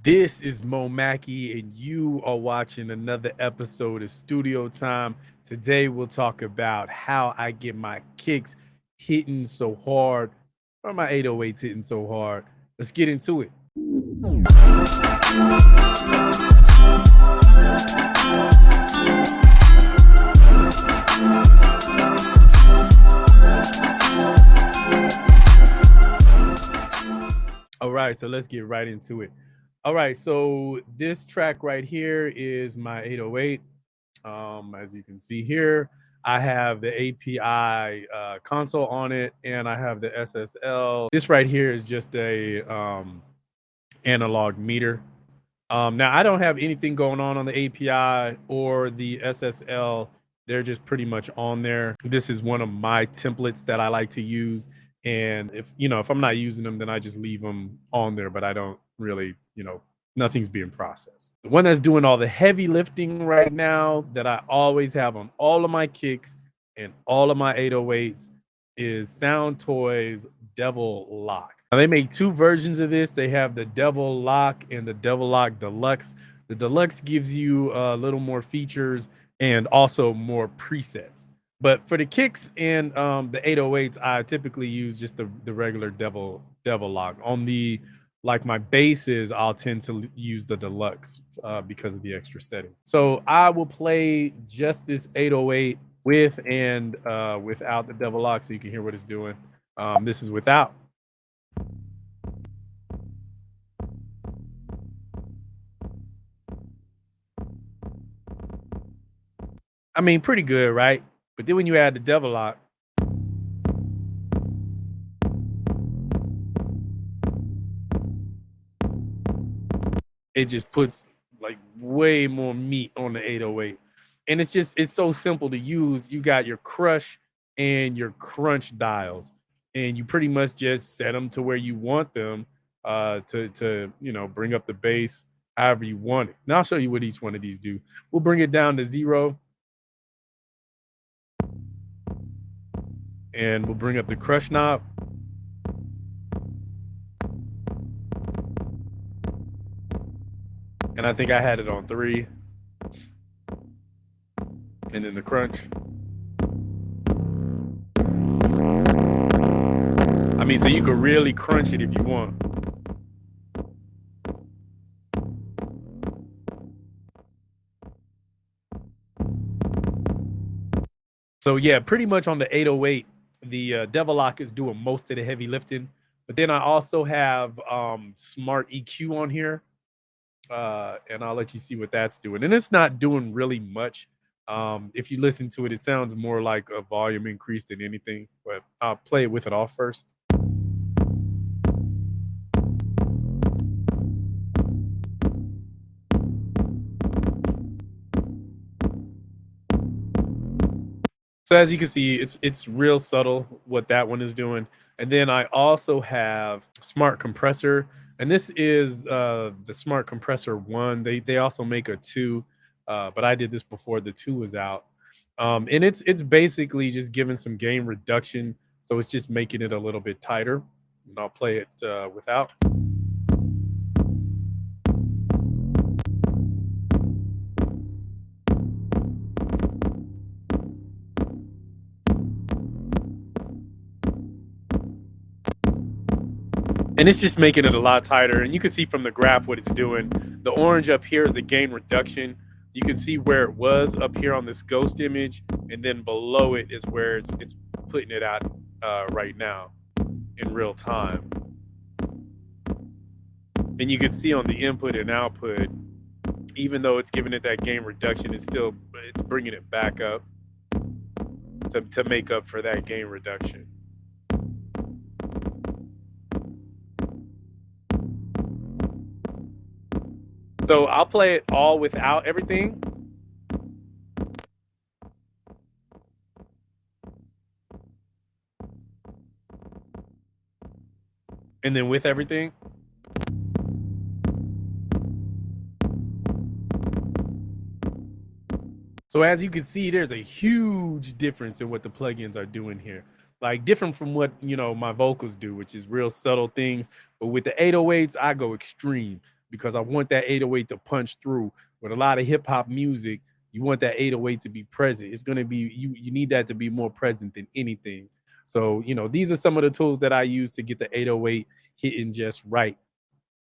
This is MoMakki, and you are watching another episode of Studio Time. Today, we'll talk about how I get my kicks hitting so hard, or my 808s hitting so hard. Let's get into it. All right, so let's get right into it. All right, so this track right here is my 808. As you can see here, I have the API console on it, and I have the SSL. This right here is just a analog meter. Now I don't have anything going on the API or the SSL. They're just pretty much on there. This is one of my templates that I like to use. And if I'm not using them, then I just leave them on there, but I don't really, nothing's being processed. The one that's doing all the heavy lifting right now that I always have on all of my kicks and all of my 808s is Sound Toys Devil Lock. Now, they make two versions of this. They have the Devil Lock and the Devil Lock Deluxe. The Deluxe gives you a little more features and also more presets. But for the kicks and the 808s, I typically use just the regular Devil Lock. On the like my basses, I'll tend to use the Deluxe because of the extra settings. So I will play just this 808 with and without the Devil Lock, so you can hear what it's doing. This is without. I mean, pretty good, right? But then when you add the Devil Lock, it just puts like way more meat on the 808. And it's so simple to use. You got your crush and your crunch dials, and you pretty much just set them to where you want them to bring up the bass however you want it. Now I'll show you what each one of these do. We'll bring it down to 0, and we'll bring up the crush knob. And I think I had it on 3. And then the crunch. I mean, so you could really crunch it if you want. So yeah, pretty much on the 808, the Devil Lock is doing most of the heavy lifting. But then I also have Smart EQ on here, and I'll let you see what that's doing. And it's not doing really much. If you listen to it, it sounds more like a volume increase than anything. But I'll play it with it off first. So as you can see, it's real subtle what that one is doing. And then I also have Smart Compressor, and this is the Smart Compressor 1. They also make a 2, but I did this before the 2 was out. And it's basically just giving some gain reduction, so it's just making it a little bit tighter. And I'll play it without. And it's just making it a lot tighter. And you can see from the graph what it's doing. The orange up here is the gain reduction. You can see where it was up here on this ghost image, and then below it is where it's putting it out right now in real time. And you can see on the input and output, even though it's giving it that gain reduction, it's bringing it back up to make up for that gain reduction. So I'll play it all without everything. And then with everything. So as you can see, there's a huge difference in what the plugins are doing here. Like different from what, my vocals do, which is real subtle things. But with the 808s, I go extreme. because I want that 808 to punch through. With a lot of hip hop music, you want that 808 to be present. It's going to be, you need that to be more present than anything. So, you know, these are some of the tools that I use to get the 808 hitting just right.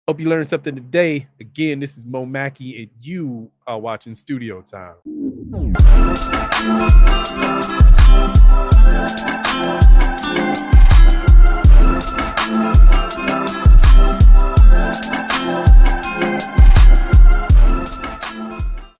Hope you learned something today. Again, this is Mo Mackey, and you are watching Studio Time.